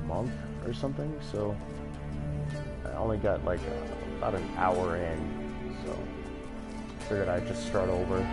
month or something, so I only got like about an hour in, so figured I'd just start over.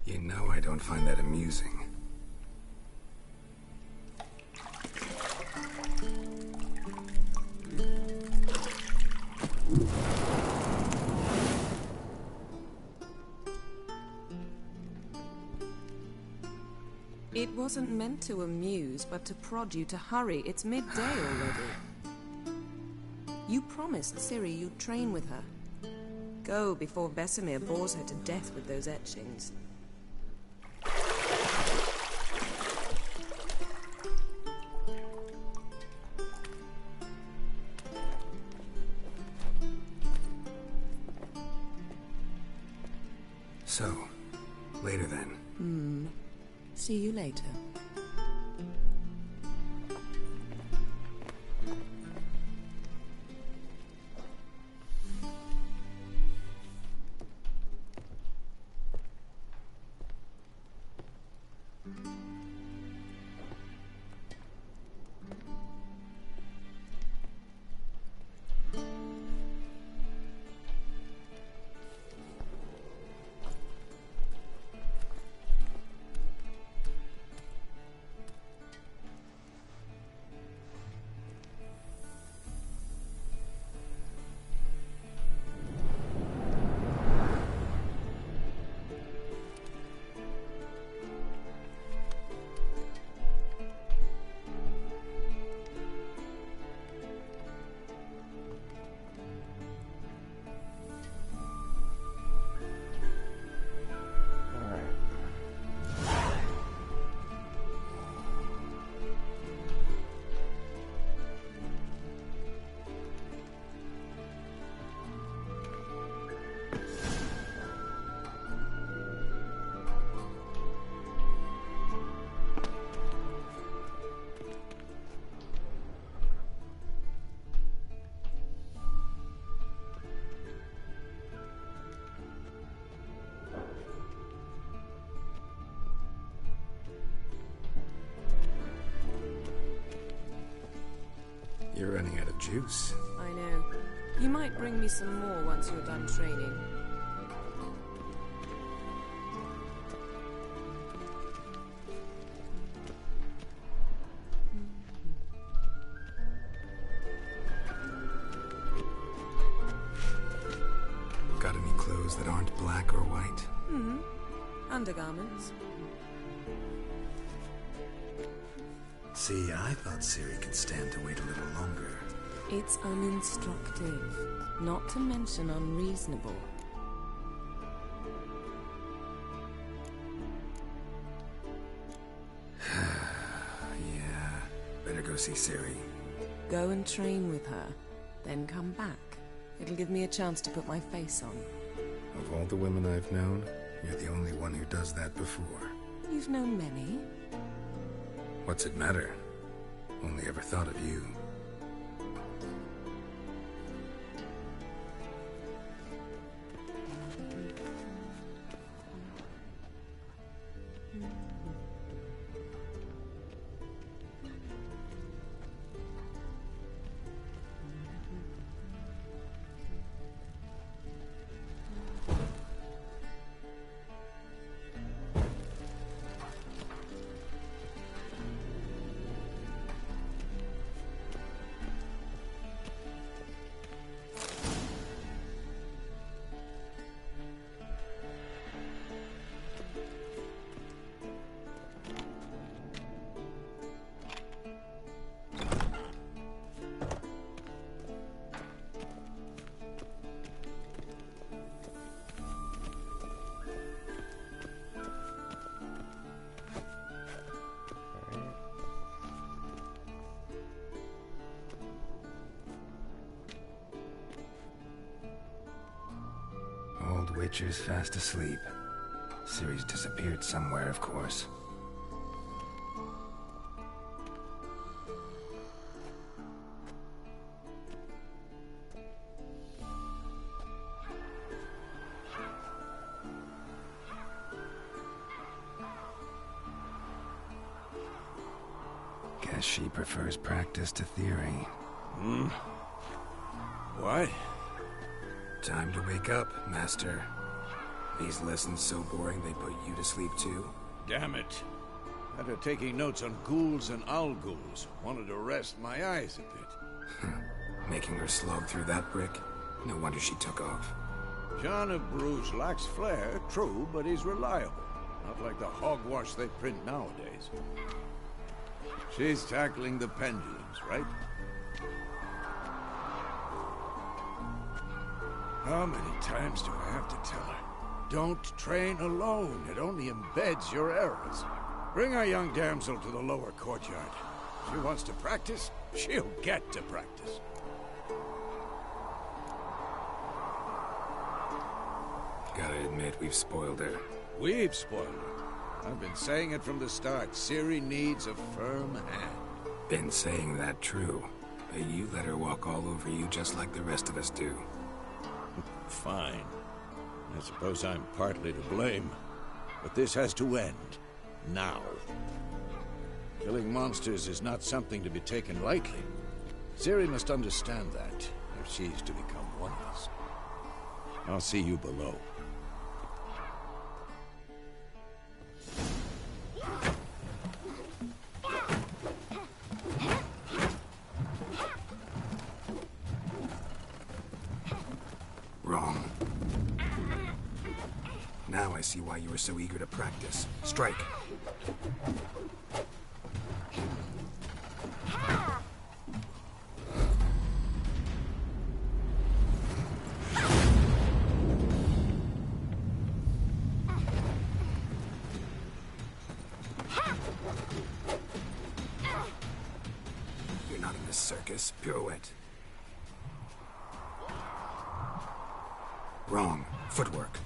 You know I don't find that amusing. It wasn't meant to amuse, but to prod you to hurry. It's midday already. You promised Ciri you'd train with her. Go before Vesemir bores her to death with those etchings. So, later then. See you later. You're running out of juice. I know. You might bring me some more once you're done training. Got any clothes that aren't black or white? Undergarments. See, I thought Ciri could stand to wait a little longer. It's uninstructive, not to mention unreasonable. Yeah, better go see Ciri. Go and train with her, then come back. It'll give me a chance to put my face on. Of all the women I've known, you're the only one who does that before. You've known many. What's it matter? Only ever thought of you. Old Witcher's fast asleep. Ciri's disappeared somewhere, of course. Guess she prefers practice to theory. What? Time to wake up, Master. These lessons so boring they put you to sleep too? Damn it. After taking notes on ghouls and owl-ghouls, wanted to rest my eyes a bit. Making her slog through that brick? No wonder she took off. John of Bruges lacks flair, true, but he's reliable. Not like the hogwash they print nowadays. She's tackling the pendulums, right? How many times do I have to tell her? Don't train alone. It only embeds your errors. Bring our young damsel to the lower courtyard. She wants to practice, she'll get to practice. Gotta admit, we've spoiled her. We've spoiled her. I've been saying it from the start. Ciri needs a firm hand. Been saying that true. But you let her walk all over you just like the rest of us do. Fine. I suppose I'm partly to blame. But this has to end. Now. Killing monsters is not something to be taken lightly. Ciri must understand that, if she's to become one of us. I'll see you below. Wrong. Now I see why you were so eager to practice. Strike. You're not in this circus. Pirouette. Wrong. Footwork.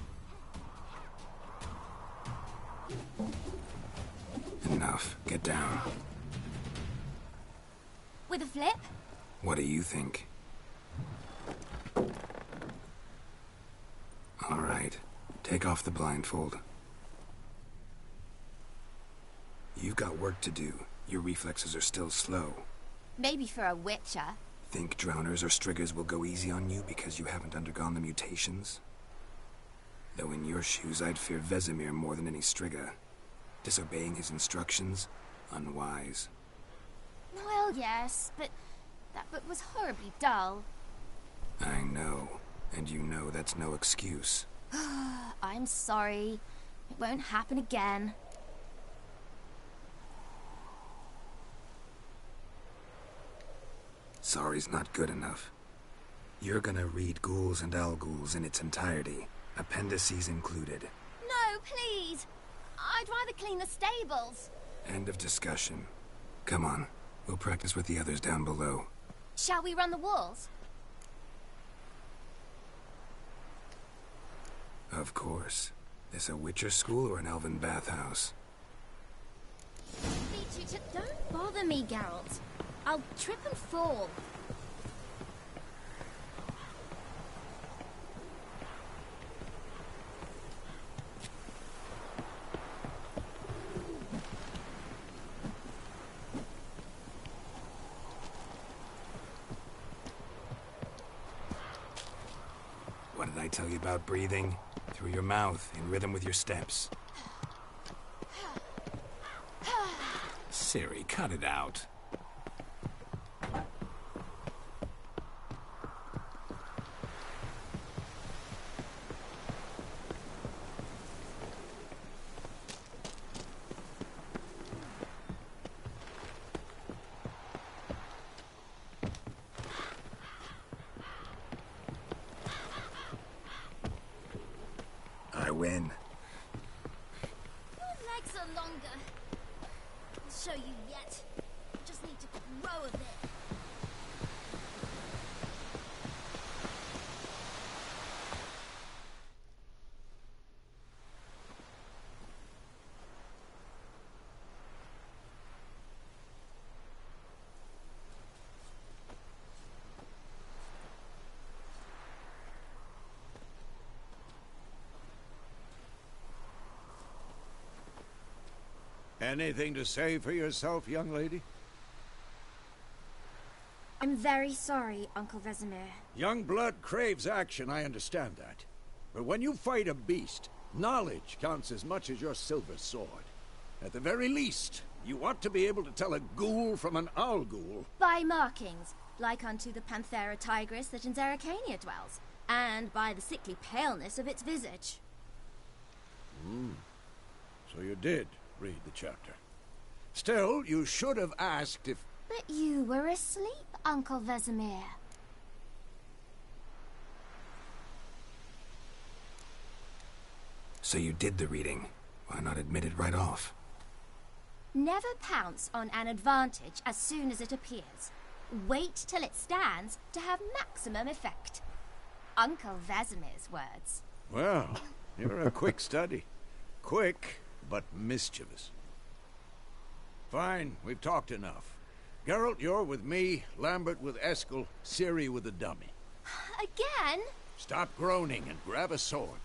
Enough. Get down. With a flip? What do you think? All right. Take off the blindfold. You've got work to do. Your reflexes are still slow. Maybe for a witcher. Think drowners or striggers will go easy on you because you haven't undergone the mutations? Though in your shoes, I'd fear Vesemir more than any strigger. Disobeying his instructions? Unwise. Well, yes, but that book was horribly dull. I know. And you know that's no excuse. I'm sorry. It won't happen again. Sorry's not good enough. You're gonna read Ghouls and Al-Ghouls in its entirety, appendices included. No, please! I'd rather clean the stables. End of discussion. Come on, we'll practice with the others down below. Shall we run the walls? Of course. This a Witcher school or an elven bathhouse? Don't bother me, Geralt. I'll trip and fall. What did I tell you about breathing? Through your mouth, in rhythm with your steps. Ciri, cut it out. I win. Your legs are longer. I'll show you yet. You just need to grow a bit. Anything to say for yourself, young lady? I'm very sorry, Uncle Vesemir. Young blood craves action, I understand that. But when you fight a beast, knowledge counts as much as your silver sword. At the very least, you ought to be able to tell a ghoul from an Al-Ghul. By markings, like unto the Panthera tigris that in Zerrikania dwells, and by the sickly paleness of its visage. So you did read the chapter. Still, you should have asked if... But you were asleep, Uncle Vesemir. So you did the reading. Why not admit it right off? Never pounce on an advantage as soon as it appears. Wait till it stands to have maximum effect. Uncle Vesemir's words. Well, you're a quick study. Quick, but mischievous. Fine, we've talked enough. Geralt, you're with me, Lambert with Eskel, Ciri with the dummy. Again? Stop groaning and grab a sword.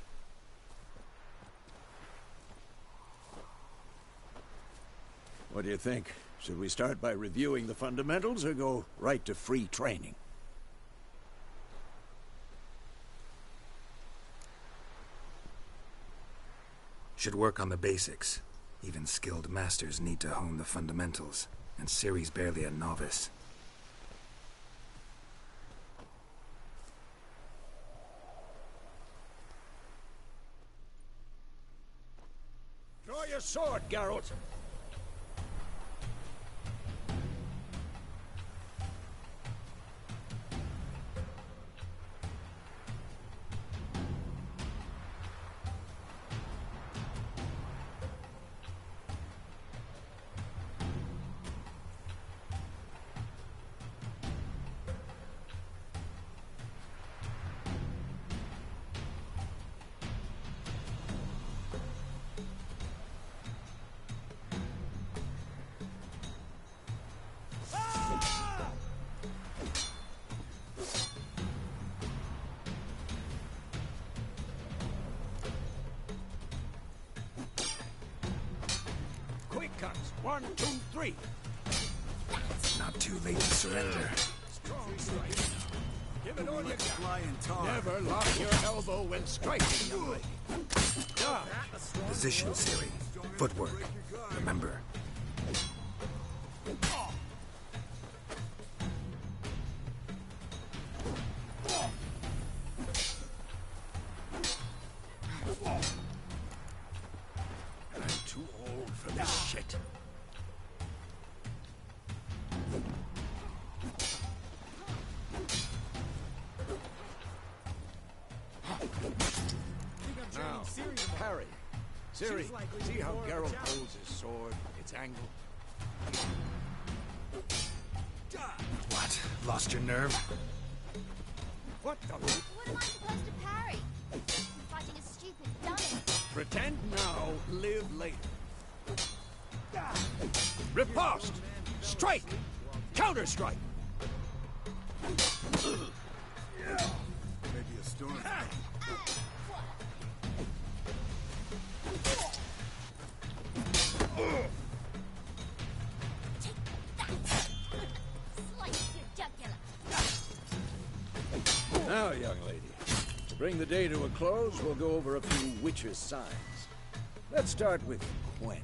What do you think? Should we start by reviewing the fundamentals or go right to free training? Should work on the basics. Even skilled masters need to hone the fundamentals, and Ciri's barely a novice. Draw your sword, Geralt. Quick cuts. 1, 2, 3. Not Too late to surrender. Give it all you got. Never lock your elbow when striking, young lady. Position, Ciri. Footwork. Remember. I'm too old for this shit. Now, parry. Ciri, see how Geralt holds his sword, its angle? What? Lost your nerve? What the... What am I supposed to parry? I'm fighting a stupid dummy. Pretend now, live later. Riposte! Strike! Counter-strike! Maybe a storm. Slice your jugular. Now, young lady, to bring the day to a close, we'll go over a few witches' signs. Let's start with Quen.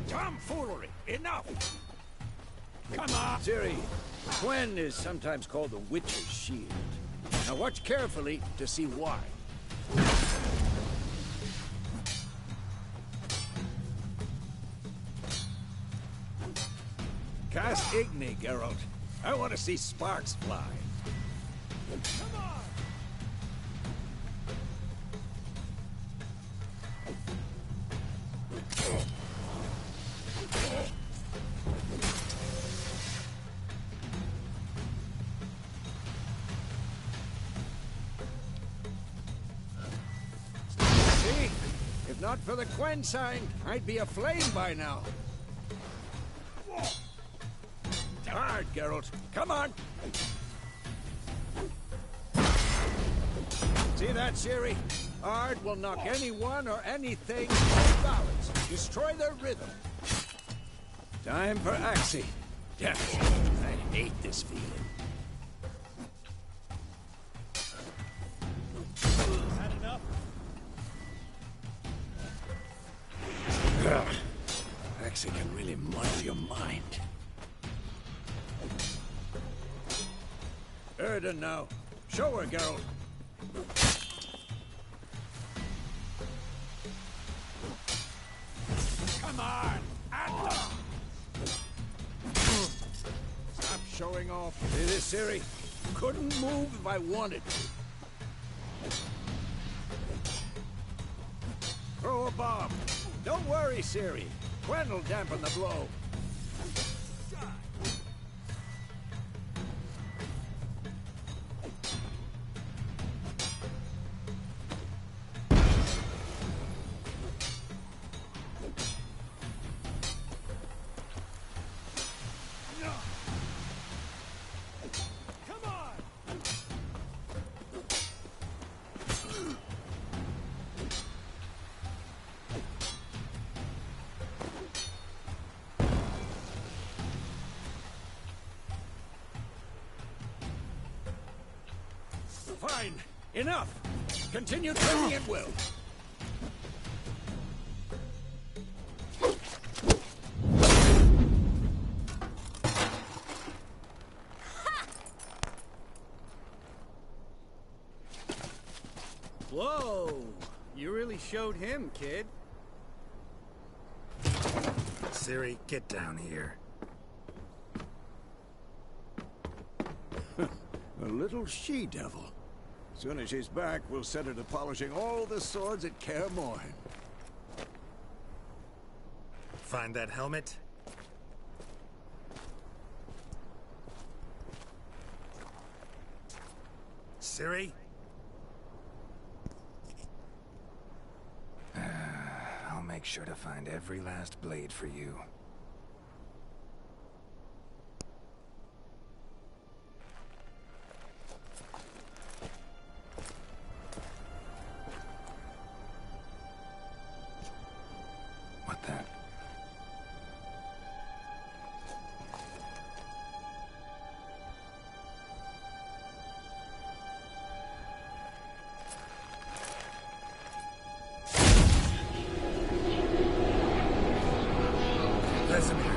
Tomfoolery! Enough! Come on! Ciri, Quen is sometimes called the Witch's Shield. Now watch carefully to see why. Cast Igni, Geralt. I want to see sparks fly. Come on! See? If not for the Quen sign, I'd be aflame by now. Hard, Geralt. Come on! See that, Ciri? Ard will knock anyone or anything off balance. Destroy their rhythm. Time for Axii. Damn it. I hate this feeling. Had enough? Axii can really muddle your mind. Erden now. Show her, Geralt. Come on! Stop showing off. See this, Ciri? Couldn't move if I wanted to. Throw a bomb. Don't worry, Ciri. Quen will dampen the blow. Fine. Enough. Continue training at will. Whoa! You really showed him, kid. Ciri, get down here. A little she-devil. Soon as she's back, we'll set her to polishing all the swords at Kaer Morhen. Find that helmet? Ciri? I'll make make sure to find every last blade for you. What the? Vesemir.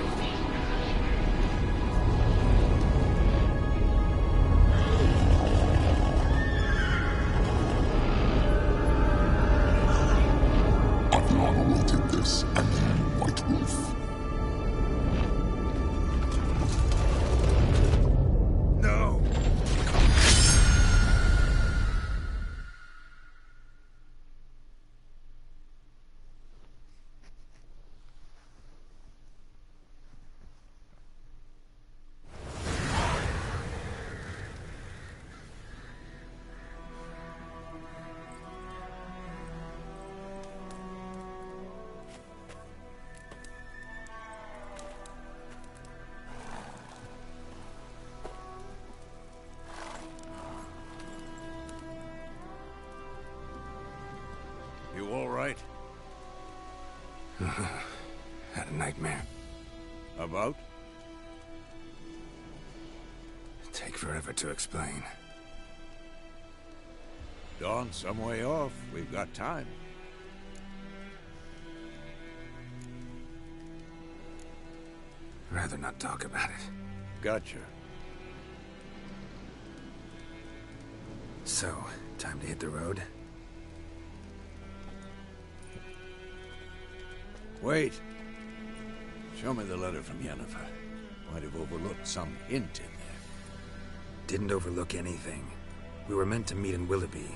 Adriana will take this, and you, White Wolf. No! You all right? Had a nightmare. About? Take forever to explain. Dawn's some way off. We've got time. Rather not talk about it. Gotcha. So, time to hit the road? Wait. Show me the letter from Yennefer. Might have overlooked some hint in there. Didn't overlook anything. We were meant to meet in Willoughby.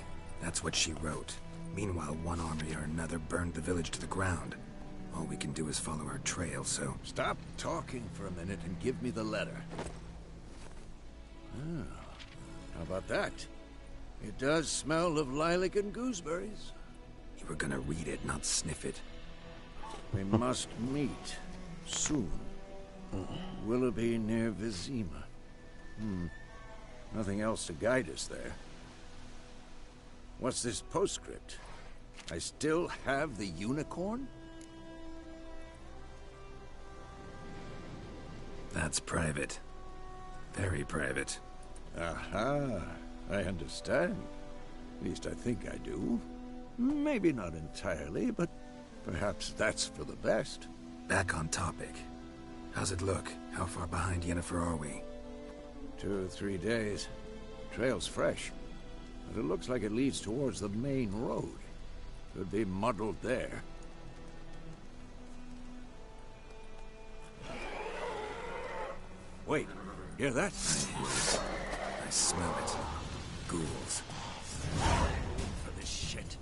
That's what she wrote. Meanwhile, one army or another burned the village to the ground. All we can do is follow her trail, so... Stop talking for a minute and give me the letter. Ah, how about that? It does smell of lilac and gooseberries. You were gonna read it, not sniff it. We must meet soon. Willoughby near Vizima. Nothing else to guide us there. What's this postscript? I still have the unicorn? That's private. Very private. Aha, I understand. At least I think I do. Maybe not entirely, but perhaps that's for the best. Back on topic. How's it look? How far behind Yennefer are we? 2 or 3 days. Trail's fresh, but it looks like it leads towards the main road. Could be muddled there. Wait, hear that? I smell it. Ghouls. For this shit.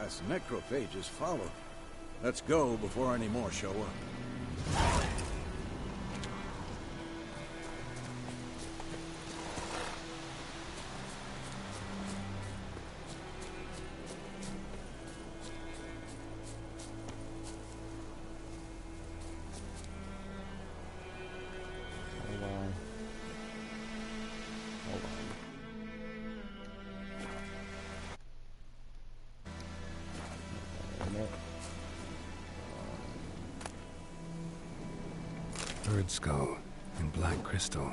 Unless necrophages follow. Let's go before any more show up. Hold on. Hold on. Wait a minute. Bird skull and black crystal.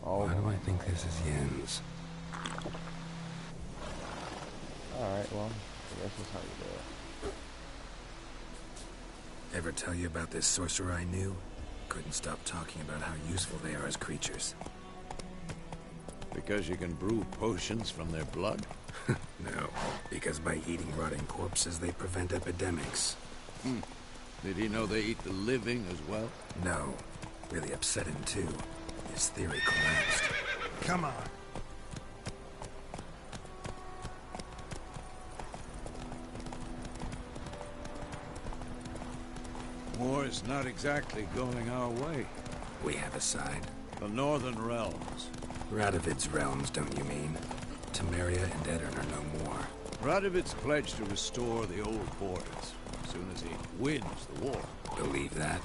Oh, Why do I think this is Yen's? alright, well, I guess that's how you do it. Ever tell you about this sorcerer I knew? Couldn't stop talking about how useful they are as creatures. Because you can brew potions from their blood? No, because by eating rotting corpses, they prevent epidemics. Did he know they eat the living as well? No, really upset him too. His theory collapsed. Come on. War is not exactly going our way. We have a side. The Northern Realms. Radovid's realms, don't you mean? Temeria and Edirn are no more. Radovid's pledged to restore the old borders as soon as he wins the war. Believe that?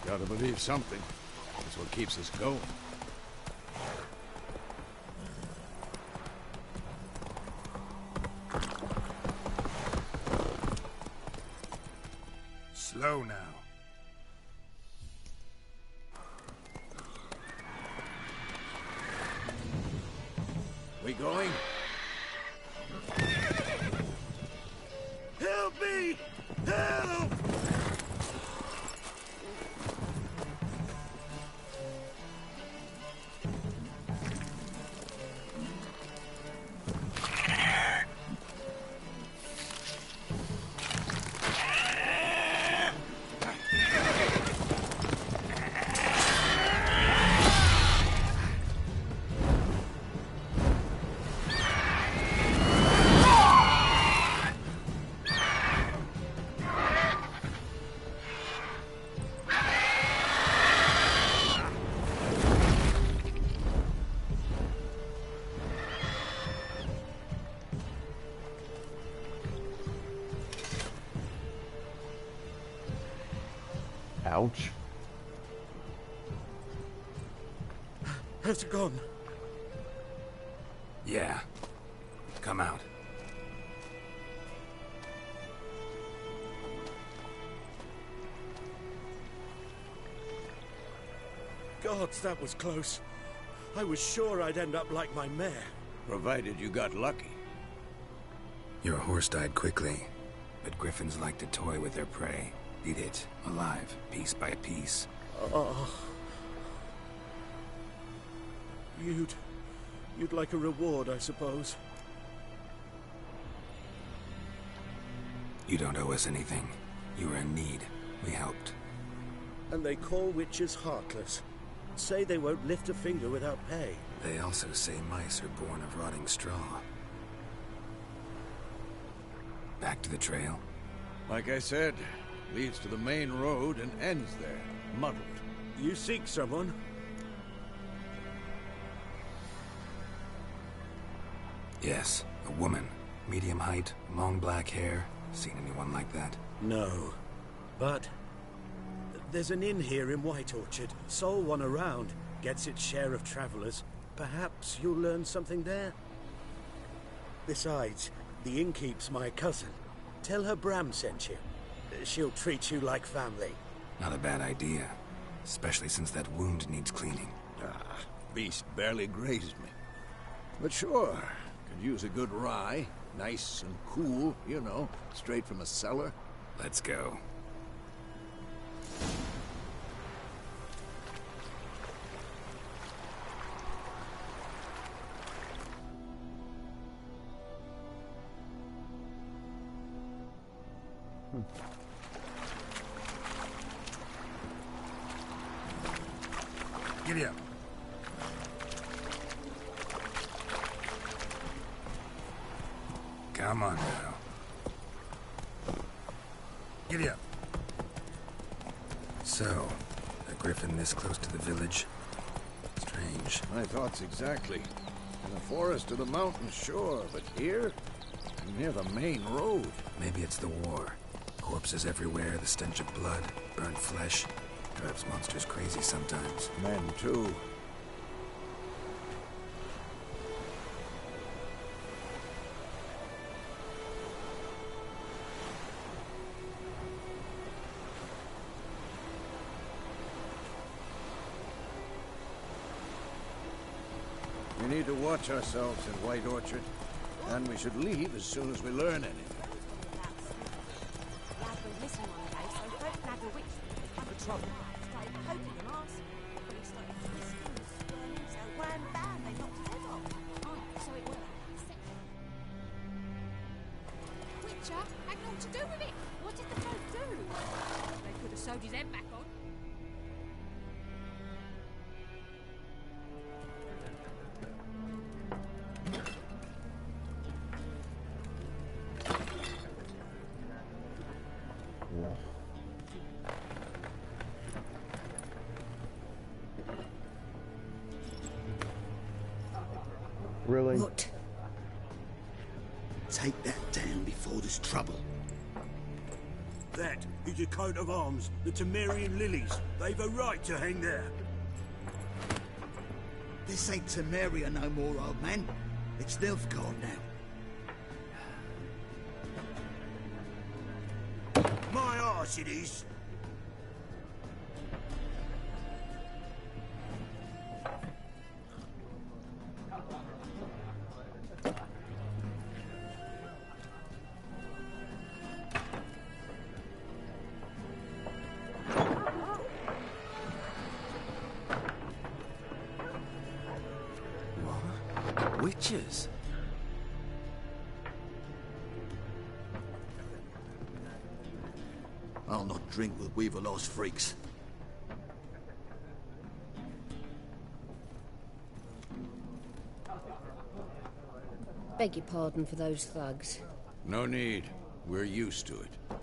Gotta believe something. That's what keeps us going. Slow now. We going? Help me! Help! Ouch. Has it gone? Yeah. Come out. Gods, that was close. I was sure I'd end up like my mare. Provided you got lucky. Your horse died quickly, but griffins like to toy with their prey. Eat it, alive, piece by piece. Oh. You'd like a reward, I suppose. You don't owe us anything. You were in need. We helped. And they call witches heartless. Say they won't lift a finger without pay. They also say mice are born of rotting straw. Back to the trail? Like I said, leads to the main road and ends there, muddled. You seek someone? Yes, a woman. Medium height, long black hair. Seen anyone like that? No. But there's an inn here in White Orchard. Sole one around. Gets its share of travelers. Perhaps you'll learn something there? Besides, the innkeep's my cousin. Tell her Bram sent you. She'll treat you like family. Not a bad idea. Especially since that wound needs cleaning. Ah, beast barely grazed me. But sure, could use a good rye. Nice and cool, you know, straight from a cellar. Let's go. Giddy up. Come on now. Giddy up. So, a griffin this close to the village? Strange. My thoughts exactly. In the forest or the mountains, sure, but here? Near the main road. Maybe it's the war. Corpses everywhere, the stench of blood, burnt flesh. Drives monsters crazy sometimes. Men, too. We need to watch ourselves in White Orchard, and we should leave as soon as we learn anything. Witcher had naught to do with it. What did the folk do? They could have sewed his head back on. Really? What? Take that down before there's trouble. That is a coat of arms, the Temerian lilies. They've a right to hang there. This ain't Temeria no more, old man. It's Nilfgaard now. My arse it is. Witches? I'll not drink with Weaverlost freaks. Beg your pardon for those thugs. No need. We're used to it.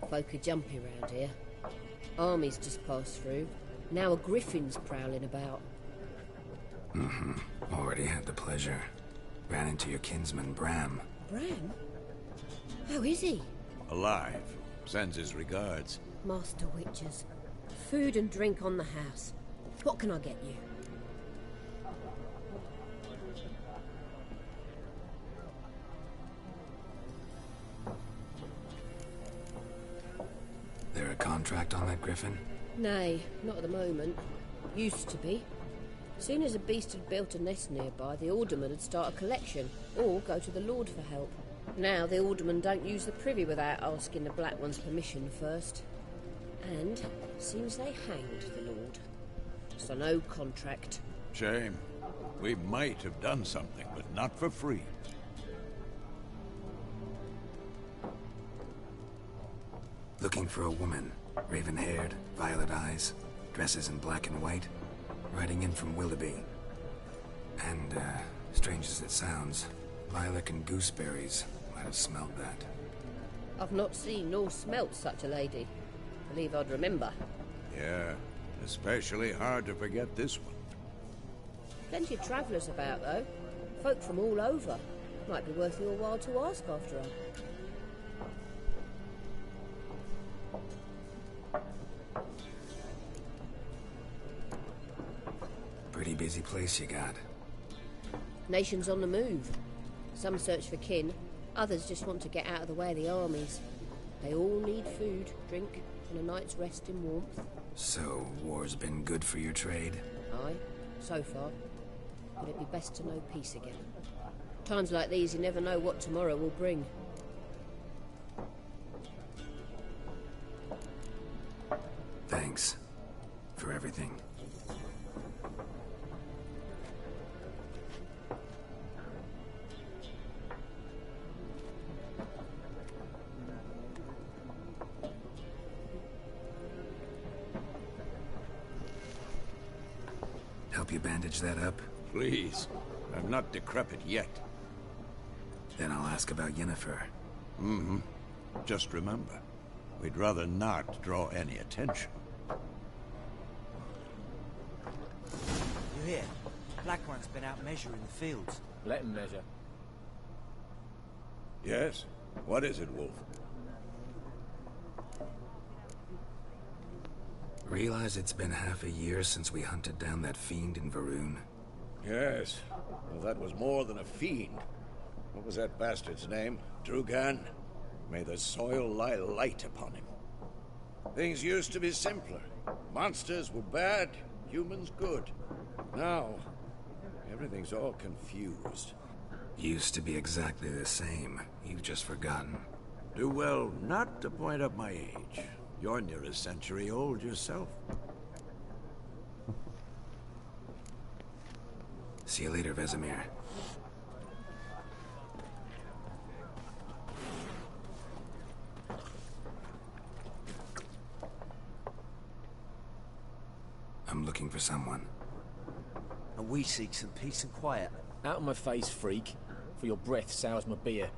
Folk are jumpy round here. Armies just passed through. Now a griffin's prowling about. Already had the pleasure. Ran into your kinsman, Bram. Bram? How is he? Alive. Sends his regards. Master Witchers. Food and drink on the house. What can I get you? There a contract on that griffin? Nay, not at the moment. Used to be. Soon as a beast had built a nest nearby, the alderman would start a collection, or go to the Lord for help. Now the aldermen don't use the privy without asking the Black One's permission first. And seems they hanged the Lord. So no contract. Shame. We might have done something, but not for free. Looking for a woman. Raven-haired, violet eyes, dresses in black and white. Riding in from Willoughby. And, strange as it sounds, lilac and gooseberries might have smelled that. I've not seen nor smelt such a lady. Believe I'd remember. Yeah, especially hard to forget this one. Plenty of travellers about, though. Folk from all over. Might be worth your while to ask after her. Pretty busy place you got. Nations on the move. Some search for kin, others just want to get out of the way of the armies. They all need food, drink, and a night's rest in warmth. So, war's been good for your trade? Aye, so far. But it'd be best to know peace again. Times like these, you never know what tomorrow will bring. Thanks. For everything. Help you bandage that up? Please. I'm not decrepit yet. Then I'll ask about Yennefer. Just remember, we'd rather not draw any attention. You hear? Black One's been out measuring the fields. Let him measure. Yes? What is it, Wolf? Realize it's been half a year since we hunted down that fiend in Varun? Yes. Well, that was more than a fiend. What was that bastard's name? Drugan? May the soil lie light upon him. Things used to be simpler. Monsters were bad, humans good. Now, everything's all confused. Used to be exactly the same. You've just forgotten. Do well not to point up my age. You're near a century old yourself. See you later, Vesemir. I'm looking for someone. And we seek some peace and quiet. Out of my face, freak. For your breath sours my beer.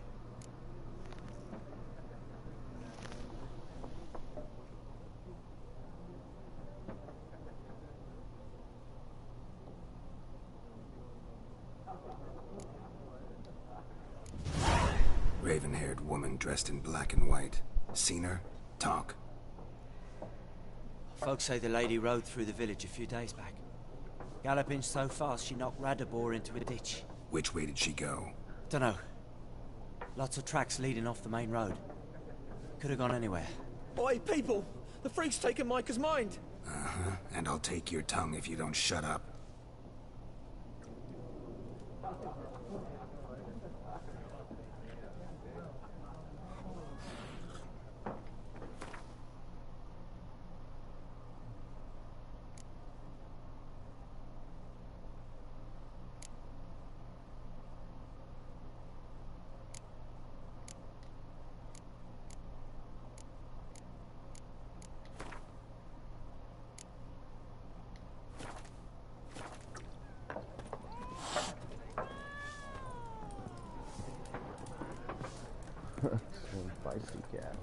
Raven-haired woman dressed in black and white. Seen her? Talk. Folks say the lady rode through the village a few days back. Galloping so fast she knocked Radabor into a ditch. Which way did she go? Dunno. Lots of tracks leading off the main road. Could have gone anywhere. Oi, people! The freak's taken Micah's mind! Uh-huh. And I'll take your tongue if you don't shut up. Feisty cat.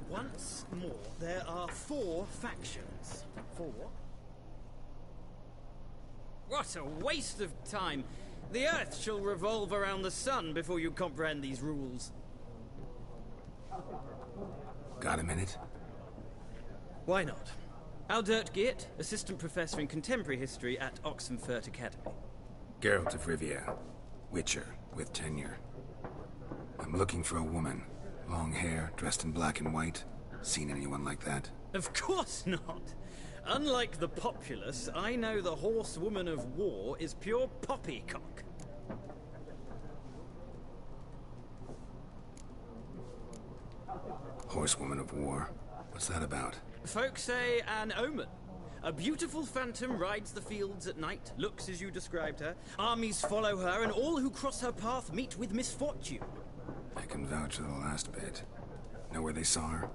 Once more, there are 4 factions. 4? What a waste of time! The Earth shall revolve around the sun before you comprehend these rules. Got a minute? Why not? Aldert Geert, Assistant Professor in Contemporary History at Oxenfurt Academy. Geralt of Rivia. Witcher, with tenure. I'm looking for a woman. Long hair, dressed in black and white. Seen anyone like that? Of course not! Unlike the populace, I know the horsewoman of war is pure poppycock. Horsewoman of war? What's that about? Folks say an omen. A beautiful phantom rides the fields at night, looks as you described her. Armies follow her, and all who cross her path meet with misfortune. I can vouch for the last bit. Know where they saw her?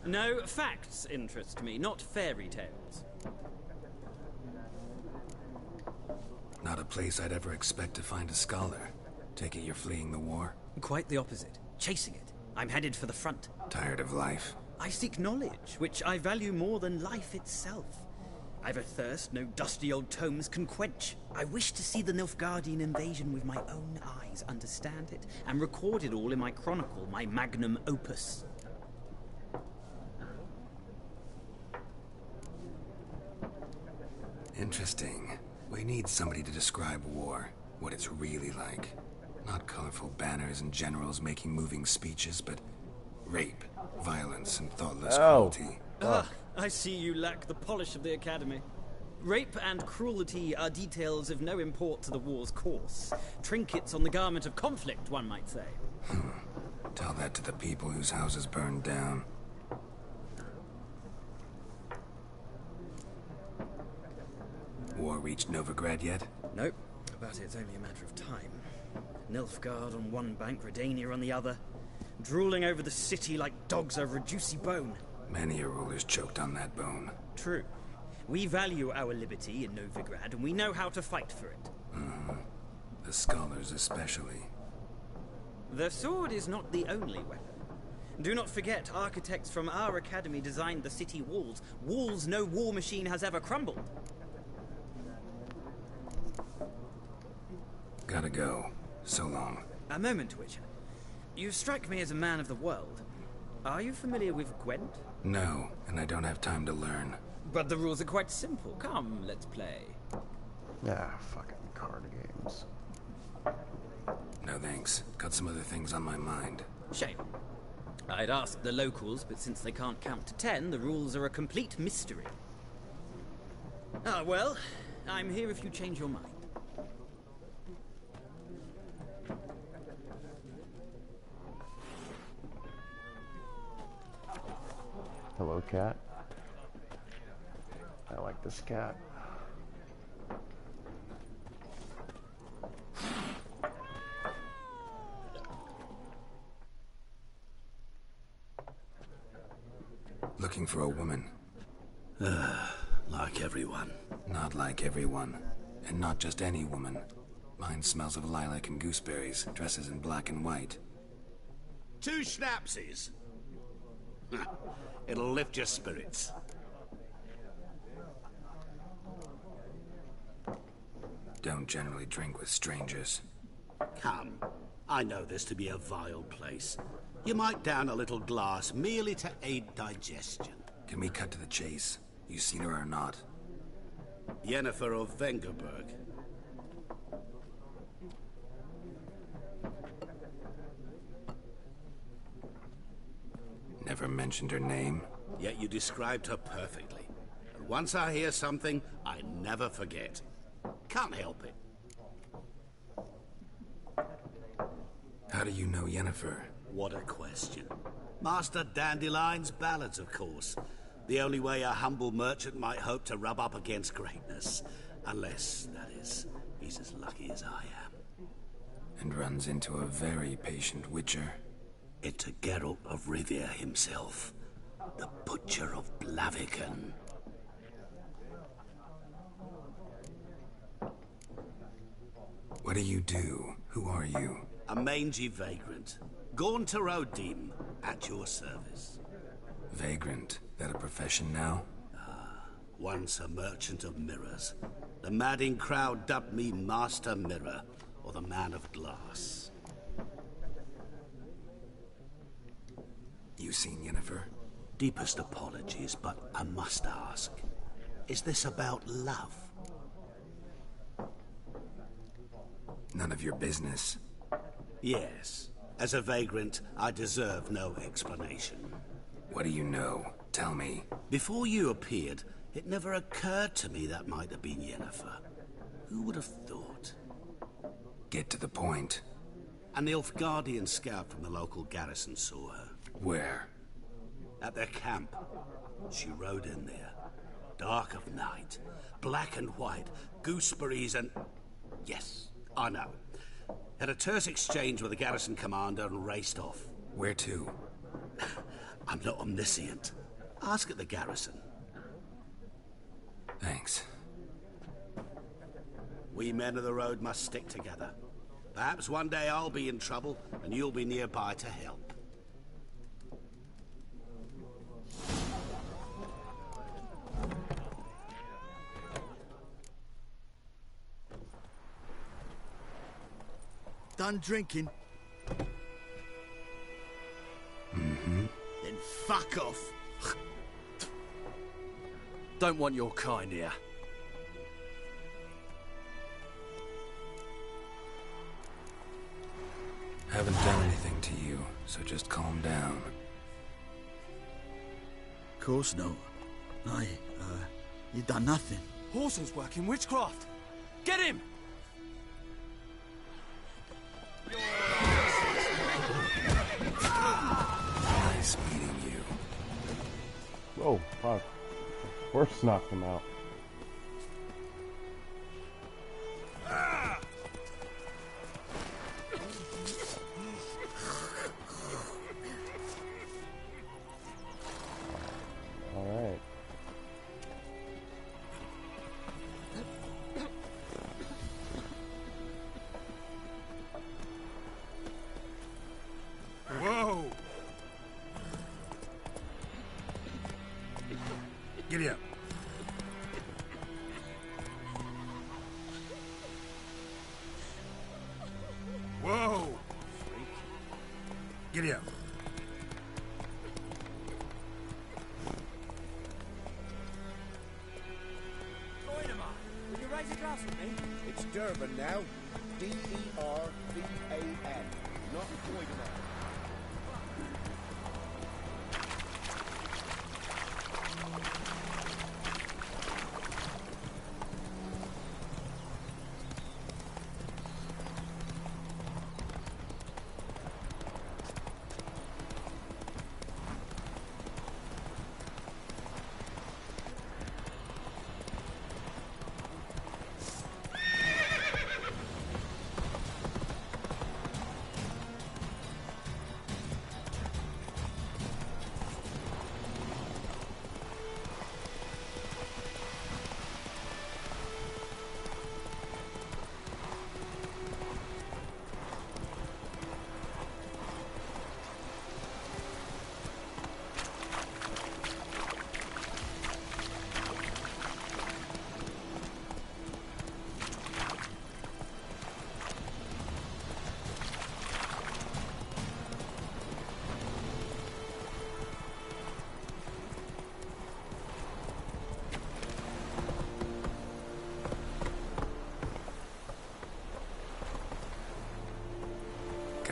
No, facts interest me, not fairy tales. Not a place I'd ever expect to find a scholar. Take it you're fleeing the war? Quite the opposite. Chasing it. I'm headed for the front. Tired of life? I seek knowledge, which I value more than life itself. I've a thirst no dusty old tomes can quench. I wish to see the Nilfgaardian invasion with my own eyes, understand it, and record it all in my chronicle, my magnum opus. Interesting. We need somebody to describe war, what it's really like. Not colorful banners and generals making moving speeches, but rape, violence, and thoughtless cruelty. I see you lack the polish of the Academy. Rape and cruelty are details of no import to the war's course. Trinkets on the garment of conflict, one might say. Tell that to the people whose houses burned down. War reached Novigrad yet? Nope, but it's only a matter of time. Nilfgaard on one bank, Redania on the other. Drooling over the city like dogs over a juicy bone. Many a ruler's choked on that bone. True. We value our liberty in Novigrad, and we know how to fight for it. The scholars especially. The sword is not the only weapon. Do not forget, architects from our academy designed the city walls. Walls no war machine has ever crumbled. Gotta go. So long. A moment, Witcher. You strike me as a man of the world. Are you familiar with Gwent? No, and I don't have time to learn. But the rules are quite simple. Come, let's play. Yeah, fucking card games. No thanks. Got some other things on my mind. Shame. I'd ask the locals, but since they can't count to 10, the rules are a complete mystery. Ah, well, I'm here if you change your mind. Hello, cat. I like this cat. Looking for a woman. Like everyone. Not like everyone. And not just any woman. Mine smells of lilac and gooseberries, dresses in black and white. 2 schnapsies. It'll lift your spirits. Don't generally drink with strangers. Come. I know this to be a vile place. You might down a little glass merely to aid digestion. Can we cut to the chase? You seen her or not? Yennefer of Vengerberg. Never mentioned her name. Yet you described her perfectly. And once I hear something, I never forget. Can't help it. How do you know Yennefer? What a question. Master Dandelion's ballads, of course. The only way a humble merchant might hope to rub up against greatness. Unless, that is, he's as lucky as I am. And runs into a very patient witcher. Into Geralt of Rivia himself. The Butcher of Blaviken. What do you do? Who are you? A mangy vagrant. Gone to Rodim, at your service. Vagrant? That a profession now? Once a merchant of mirrors. The madding crowd dubbed me Master Mirror, or the Man of Glass. You seen Yennefer? Deepest apologies, but I must ask. Is this about love? None of your business. Yes. As a vagrant, I deserve no explanation. What do you know? Tell me. Before you appeared, it never occurred to me that might have been Yennefer. Who would have thought? Get to the point. An Nilfgaardian scout from the local garrison saw her. Where? At their camp. She rode in there. Dark of night. Black and white. Gooseberries and... Yes, I know. Had a terse exchange with the garrison commander and raced off. Where to? I'm not omniscient. Ask at the garrison. Thanks. We men of the road must stick together. Perhaps one day I'll be in trouble and you'll be nearby to help. Done drinking? Mm-hmm. Then fuck off. Don't want your kind here. Haven't done anything to you, so just calm down. Of course not. You done nothing. Horses work in witchcraft. Get him! Nice meeting you. Oh, fuck. Horse knocked him out. Alright. Whoa! Giddy up. Whoa! Giddy up. Dynamite, will you raise a glass with me? It's Durban now. D-E-R-B-A-N. Not Dynamite.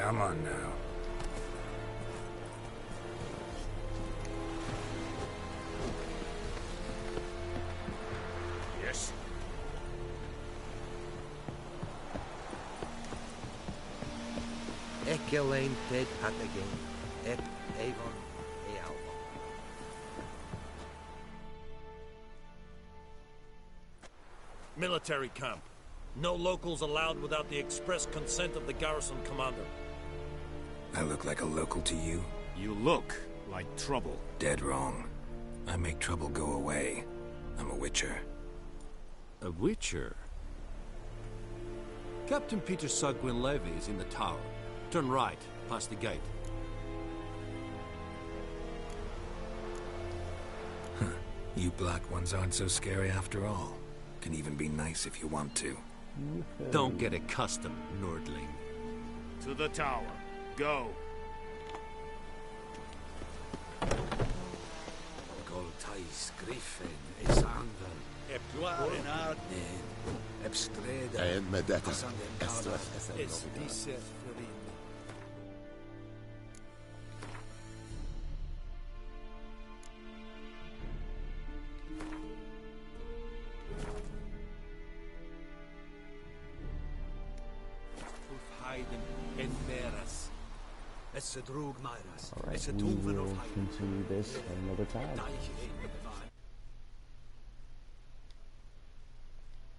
Come on now. Yes. Elaine Ted Hatagen, et Avon e Alba. Military camp. No locals allowed without the express consent of the garrison commander. I look like a local to you? You look like trouble. Dead wrong. I make trouble go away. I'm a witcher. A witcher? Captain Peter Sagwin Levy is in the tower. Turn right, past the gate. Huh. You black ones aren't so scary after all. Can even be nice if you want to. Don't get accustomed, Nordling. To the tower. Go. Goltais Griffin is Anven. Eptuar in Ard. Ebstreda. And Medetta. Es dice Florin. Alright, we will continue this another time.